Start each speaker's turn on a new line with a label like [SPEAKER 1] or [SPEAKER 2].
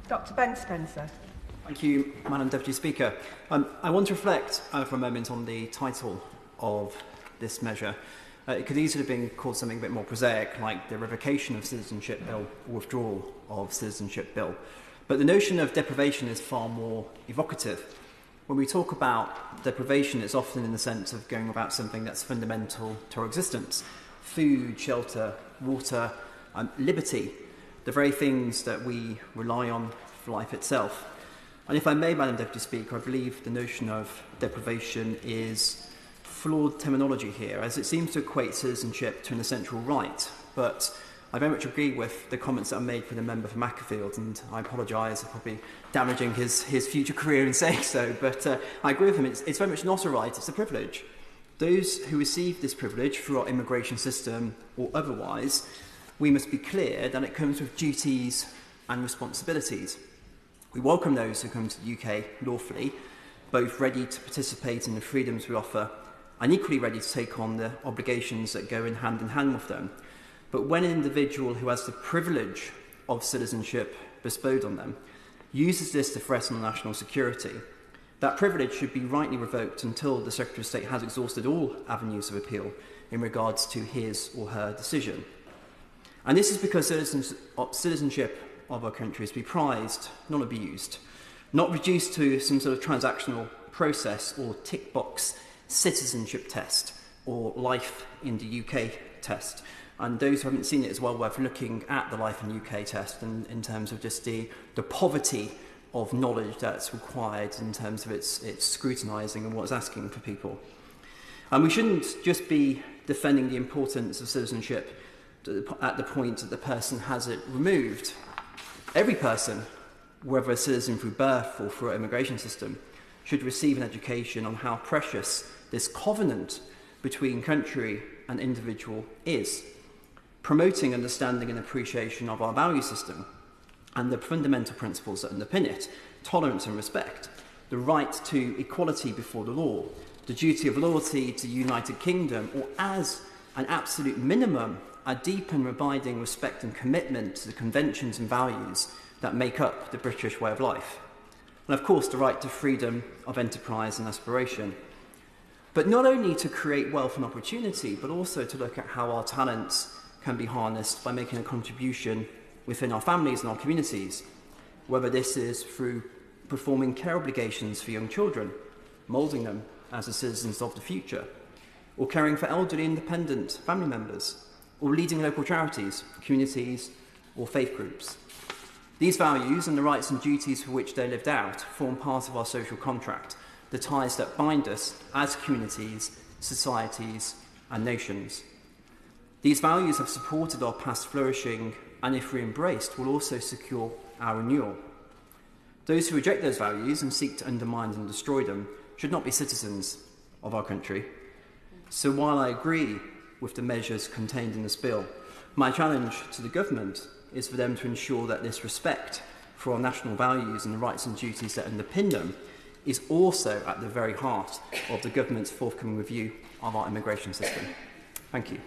[SPEAKER 1] Dr Ben Spencer.
[SPEAKER 2] Thank you, Madam Deputy Speaker. I want to reflect for a moment on the title of this measure. It could easily have been called something a bit more prosaic, like the revocation of Citizenship Bill or withdrawal of Citizenship Bill. But the notion of deprivation is far more evocative. When we talk about deprivation, it's often in the sense of going about something that's fundamental to our existence. Food, shelter, water, liberty, the very things that we rely on for life itself. And if I may, Madam Deputy Speaker, I believe the notion of deprivation is flawed terminology here, as it seems to equate citizenship to an essential right. But I very much agree with the comments that are made for the member for Macclesfield, and I apologise for probably damaging his future career in saying so, but I agree with him. It's very much not a right, it's a privilege. Those who receive this privilege through our immigration system or otherwise, we must be clear that it comes with duties and responsibilities. We welcome those who come to the UK lawfully, both ready to participate in the freedoms we offer and equally ready to take on the obligations that go in hand with them. But when an individual who has the privilege of citizenship bestowed on them uses this to threaten national security, that privilege should be rightly revoked until the Secretary of State has exhausted all avenues of appeal in regards to his or her decision. And this is because citizenship of our country is to be prized, not abused, not reduced to some sort of transactional process or tick box citizenship test or life in the UK test. And those who haven't seen it, it's well worth looking at the life in the UK test and in terms of just the poverty of knowledge that's required in terms of its scrutinising and what it's asking for people. And we shouldn't just be defending the importance of citizenship at the point that the person has it removed. Every person, whether a citizen through birth or through our immigration system, should receive an education on how precious this covenant between country and individual is, promoting understanding and appreciation of our value system and the fundamental principles that underpin it: tolerance and respect, the right to equality before the law, the duty of loyalty to the United Kingdom, or as an absolute minimum, a deep and abiding respect and commitment to the conventions and values that make up the British way of life. And of course, the right to freedom of enterprise and aspiration. But not only to create wealth and opportunity, but also to look at how our talents can be harnessed by making a contribution within our families and our communities, whether this is through performing care obligations for young children, moulding them as the citizens of the future, or caring for elderly independent family members, or leading local charities, communities, or faith groups. These values and the rights and duties for which they're lived out form part of our social contract, the ties that bind us as communities, societies, and nations. These values have supported our past flourishing, and if re-embraced, will also secure our renewal. Those who reject those values and seek to undermine and destroy them should not be citizens of our country. So while I agree with the measures contained in this bill, my challenge to the government is for them to ensure that this respect for our national values and the rights and duties that underpin them is also at the very heart of the government's forthcoming review of our immigration system. Thank you.